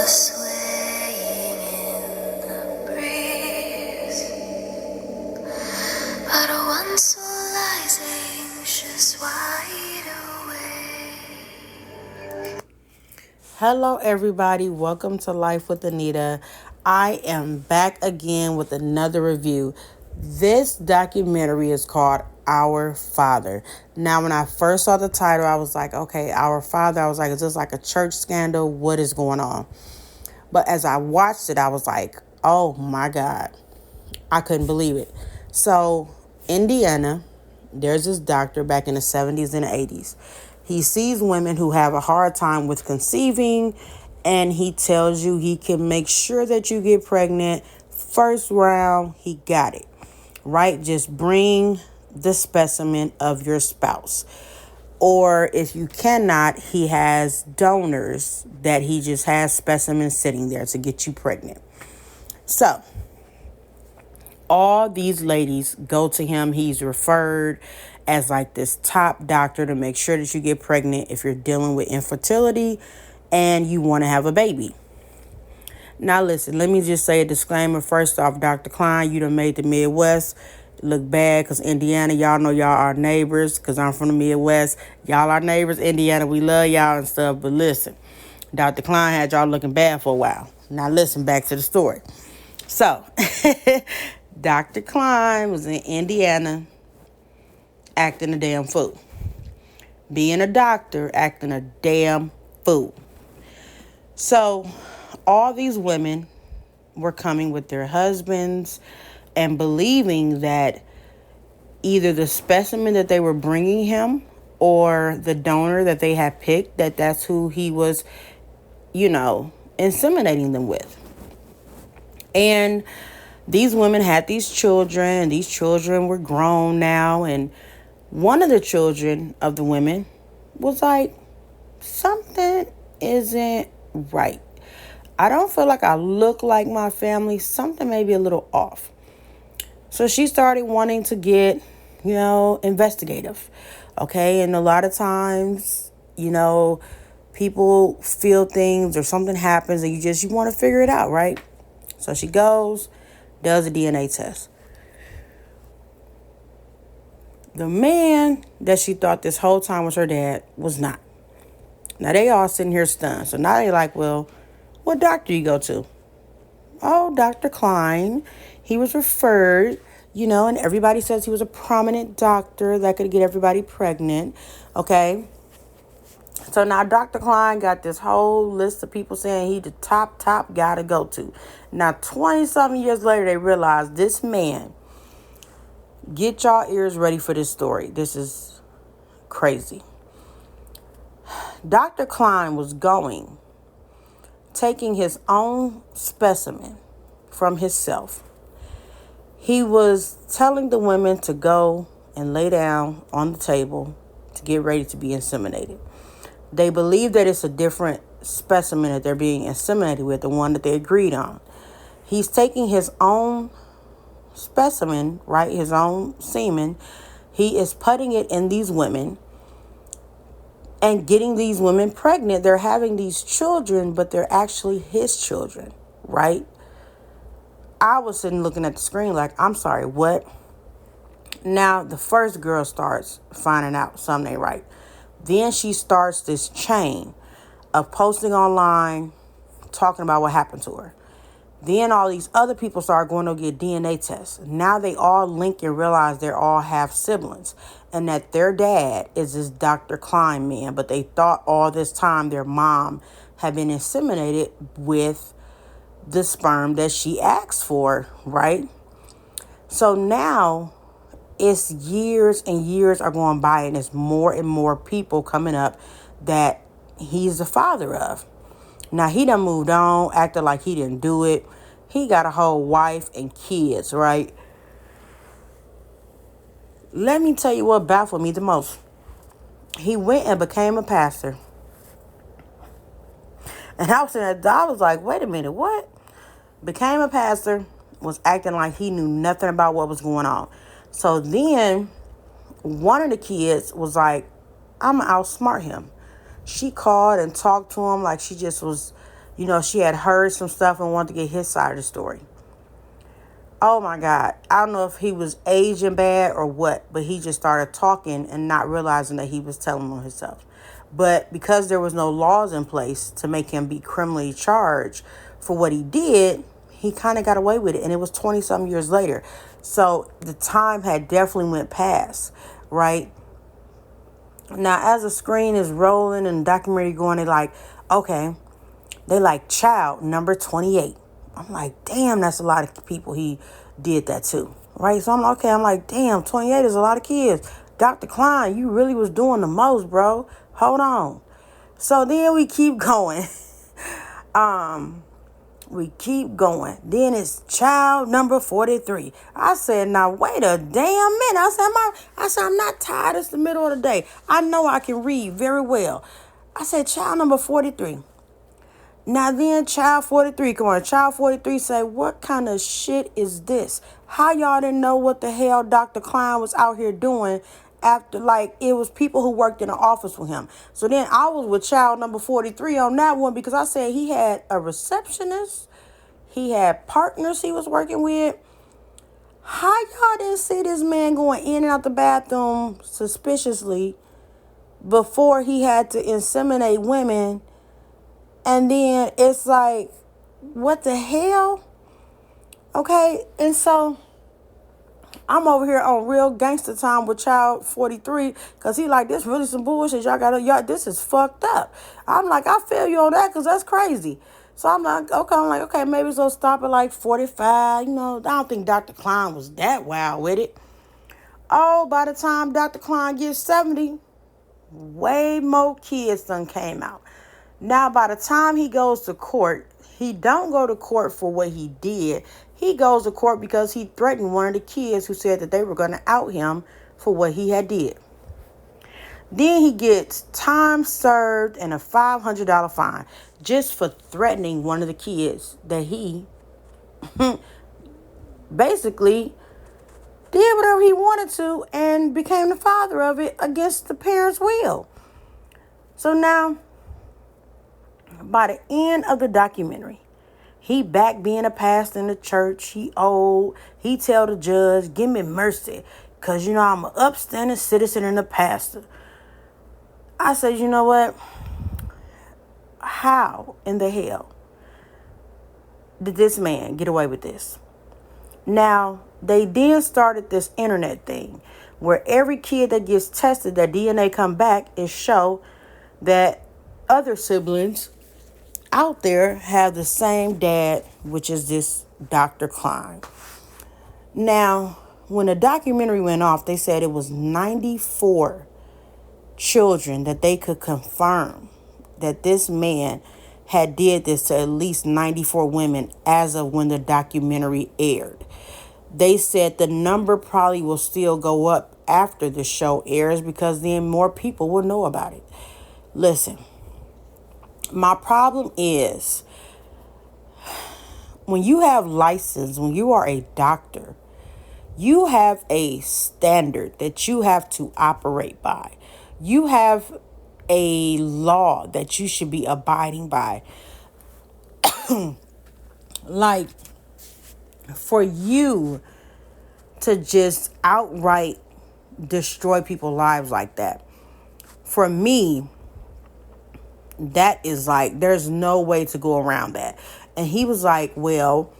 swaying in the breeze, but one soul lies anxious, wide awake. Hello, everybody. Welcome to Life with Anita. I am back again with another review. This documentary is called Our Father. Now, when I first saw the title, I was like, okay, Our Father. I was like, is this like a church scandal? What is going on? But as I watched it, I was like, oh my God. I couldn't believe it. So, Indiana, there's this doctor back in the 70s and 80s. He sees women who have a hard time with conceiving, and he tells you he can make sure that you get pregnant. First round, he got it. Right? Just bring the specimen of your spouse. Or if you cannot, he has donors that he just has specimens sitting there to get you pregnant. So, all these ladies go to him. He's referred as like this top doctor to make sure that you get pregnant if you're dealing with infertility and you want to have a baby. Now listen, let me just say a disclaimer. First off, Dr. Klein, you done made the Midwest look bad because Indiana, y'all know y'all are neighbors because I'm from the Midwest. Y'all are neighbors, Indiana. We love y'all and stuff. But listen, Dr. Klein had y'all looking bad for a while. Now listen, back to the story. So, Dr. Klein was in Indiana acting a damn fool. Being a doctor, acting a damn fool. So, all these women were coming with their husbands and believing that either the specimen that they were bringing him or the donor that they had picked, that's who he was, inseminating them with. And these women had these children, and these children were grown now. And one of the children of the women was like, something isn't right. I don't feel like I look like my family. Something may be a little off. So she started wanting to get, investigative. Okay. And a lot of times, people feel things or something happens and you want to figure it out, right? So she goes, does a DNA test. The man that she thought this whole time was her dad was not. Now they all sitting here stunned. So now they're like, well, what doctor you go to? Oh, Dr. Klein. He was referred, and everybody says he was a prominent doctor that could get everybody pregnant. Okay. So now Dr. Klein got this whole list of people saying he the top guy to go to. Now 20-something years later, they realized this man, get y'all ears ready for this story. This is crazy. Dr. Klein was taking his own specimen from himself. He was telling the women to go and lay down on the table to get ready to be inseminated. They believe that it's a different specimen that they're being inseminated with, the one that they agreed on. He's taking his own specimen, right, his own semen. He is putting it in these women and getting these women pregnant. They're having these children, but they're actually his children, right? I was sitting looking at the screen like, I'm sorry, what? Now, the first girl starts finding out something ain't right. Then she starts this chain of posting online, talking about what happened to her. Then all these other people start going to get DNA tests. Now they all link and realize they all have siblings. And that their dad is this Dr. Klein man. But they thought all this time their mom had been inseminated with the sperm that she asked for, right? So now it's years and years are going by, and it's more and more people coming up that he's the father of. Now, he done moved on, acted like he didn't do it. He got a whole wife and kids, right? Let me tell you what baffled me the most. He went and became a pastor. And I was like, wait a minute, what? Became a pastor, was acting like he knew nothing about what was going on. So then one of the kids was like, I'm going to outsmart him. She called and talked to him like she just was, She had heard some stuff and wanted to get his side of the story. Oh my God. I don't know if he was aging bad or what, but he just started talking and not realizing that he was telling on himself. But because there was no laws in place to make him be criminally charged for what he did, he kind of got away with it. And it was 20 some years later. So the time had definitely went past, right? Now, as the screen is rolling and the documentary going, they like, okay, they like child number 28. I'm like, damn, that's a lot of people he did that to, right? So I'm like, damn, 28 is a lot of kids. Dr. Klein, you really was doing the most, bro. Hold on. So then we keep going. We keep going. Then it's child number 43. I said, now wait a damn minute. I said, I'm not tired. It's the middle of the day. I know I can read very well. I said, child number 43. Now then, child 43, come on, child 43 say, what kind of shit is this? How y'all didn't know what the hell Dr. Klein was out here doing after, like, it was people who worked in the office with him. So then I was with child number 43 on that one because I said he had a receptionist. He had partners he was working with. How y'all didn't see this man going in and out the bathroom suspiciously before he had to inseminate women? And then it's like, what the hell? Okay, and so I'm over here on real gangster time with child 43 because he like, this really some bullshit. Y'all, this is fucked up. I'm like, I feel you on that because that's crazy. So I'm like, okay, maybe so stop at like 45. I don't think Dr. Klein was that wild with it. Oh, by the time Dr. Klein gets 70, way more kids done came out. Now, by the time he goes to court, he don't go to court for what he did. He goes to court because he threatened one of the kids who said that they were going to out him for what he had did. Then he gets time served and a $500 fine just for threatening one of the kids that he basically did whatever he wanted to and became the father of it against the parents' will. So now, by the end of the documentary, he back being a pastor in the church. He old. He tell the judge, give me mercy. Because, I'm an upstanding citizen and a pastor. I said, you know what? How in the hell did this man get away with this? Now, they then started this internet thing where every kid that gets tested, their DNA come back and show that other siblings out there have the same dad, which is this Dr. Klein. Now, when the documentary went off, they said it was 94 children that they could confirm that this man had did this to at least 94 women as of when the documentary aired. They said the number probably will still go up after the show airs because then more people will know about it. Listen. My problem is when you have license, when you are a doctor, you have a standard that you have to operate by. You have a law that you should be abiding by. Like, for you to just outright destroy people's lives like that, for me, that is like, there's no way to go around that. And he was like, well,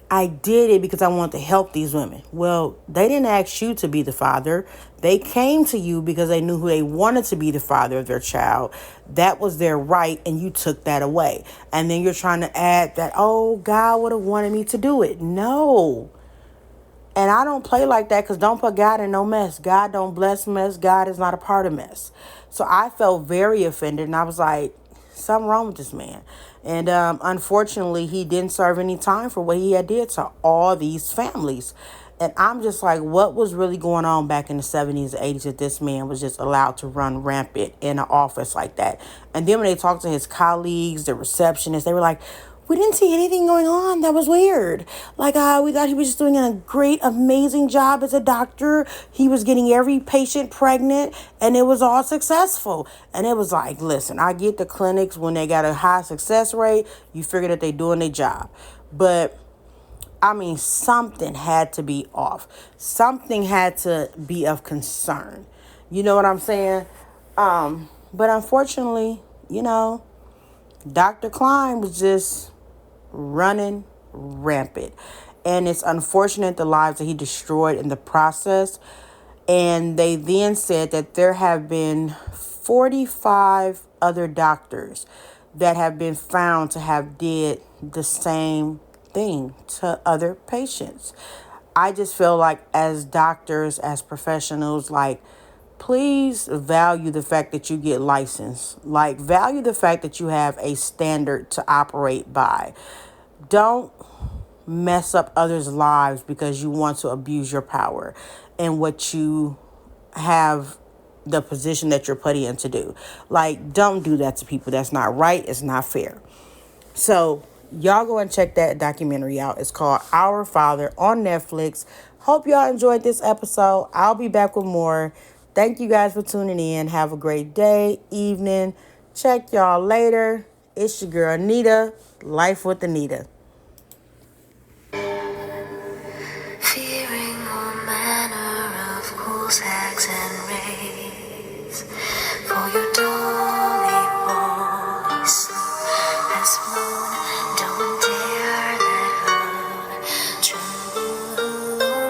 I did it because I wanted to help these women. Well, they didn't ask you to be the father. They came to you because they knew who they wanted to be the father of their child. That was their right, and you took that away. And then you're trying to add that, oh, God would have wanted me to do it. No. And I don't play like that because don't put God in no mess. God don't bless mess. God is not a part of mess. So I felt very offended, and I was like, something wrong with this man. And unfortunately, he didn't serve any time for what he had did to all these families. And I'm just like, what was really going on back in the 70s, 80s that this man was just allowed to run rampant in an office like that? And then when they talked to his colleagues, the receptionists, they were like, we didn't see anything going on that was weird. Like, we thought he was just doing a great, amazing job as a doctor. He was getting every patient pregnant, and it was all successful. And it was like, listen, I get the clinics when they got a high success rate, you figure that they're doing their job. But, I mean, something had to be off. Something had to be of concern. You know what I'm saying? But unfortunately, Dr. Klein was just running rampant. And it's unfortunate the lives that he destroyed in the process. And they then said that there have been 45 other doctors that have been found to have did the same thing to other patients. I just feel like as doctors, as professionals, like, please value the fact that you get licensed. Like, value the fact that you have a standard to operate by. Don't mess up others' lives because you want to abuse your power and what you have the position that you're put in to do. Like, don't do that to people. That's not right. It's not fair. So y'all go and check that documentary out. It's called Our Father on Netflix. Hope y'all enjoyed this episode. I'll be back with more. Thank you guys for tuning in. Have a great day, evening. Check y'all later. It's your girl, Anita. Life with Anita. Fearing all manner of cruel acts and raids for your